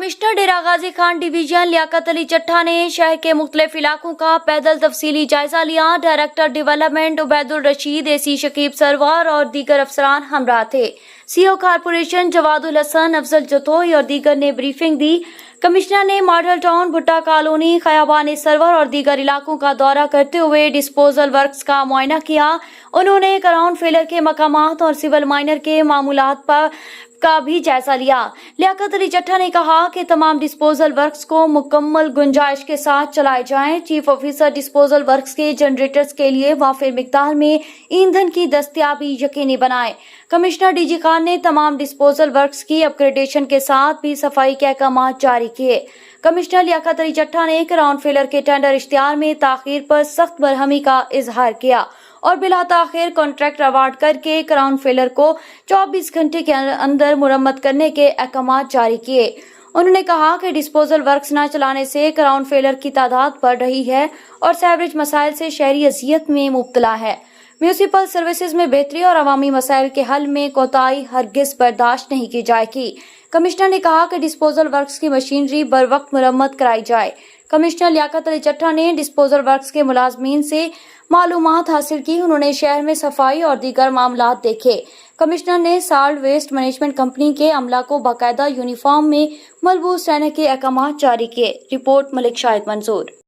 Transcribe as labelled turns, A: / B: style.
A: Commissioner डेरा Ghazi Khan division Liaquat Ali Chatha ने शहर के मुख्तलिफ इलाकों का पैदल तफसीली जायजा लिया। Director development Ubaidul Rasheed, AC Shakeeb Sarwar और दीगर अफसरान हमरा थे। सीओ कारपोरेशन जवादुल हसन, अफजल जतोई और दीगर ने ब्रीफिंग दी। कमिश्नर ने model town, Bhutta colony, Khayaban Sarwar और दीगर इलाकों का दौरा करते हुए डिस्पोजल वर्क्स का मुआयना किया। उन्होंने ग्राउंड फेलर के मकामात और सिविल माइनर के मामूलात पर का भी जायजा लिया। लियाकत अली चट्ठा ने कहा कि तमाम डिस्पोजल वर्क्स को मुकम्मल गुंजाइश के साथ चलाए जाएं। चीफ ऑफिसर डिस्पोजल वर्क्स के जनरेटर्स के लिए वाफिर मिकदार में ईंधन की दस्तयाबी यकीनी बनाएं। कमिश्नर डीजी खान ने तमाम डिस्पोजल वर्क्स की अपग्रेडेशन के साथ भी सफाई के अहकाम जारी किए। कमिश्नर लियाकत अली चट्ठा ने ग्राउंड फेलर के टेंडर इश्तिहार में ताखीर पर सख्त बरहमी का इजहार किया और बिला ताखीर कॉन्ट्रैक्ट अवार्ड करके ग्राउंड फेलर को 24 घंटे के अंदर मुरम्मत करने के अहकाम जारी किए। उन्होंने कहा कि डिस्पोजल वर्क्स न चलाने से ग्राउंड फेलर की तादाद बढ़ रही है और सीवरेज मसाइल से शहरी अजियत में मुब्तला है। म्यूनिसिपल सर्विसेज में बेहतरी और अवामी मसाइल के हल में कोताही हरगिज बर्दाश्त नहीं की जाएगी। कमिश्नर ने कहा कि डिस्पोजल वर्क्स की मशीनरी बर वक्त मुरम्मत कराई जाए। कमिश्नर लियाकत अली चट्ठा ने डिस्पोजल वर्क्स के मुलाजमीन से मालूमात हासिल की। उन्होंने शहर में सफाई और दीगर मामलात देखे। कमिश्नर ने सॉल्ट वेस्ट मैनेजमेंट कंपनी के अमला को बाकायदा यूनिफॉर्म में मलबूस रहने के अहकाम जारी किए। रिपोर्ट मलिक शाहिद मंसूर।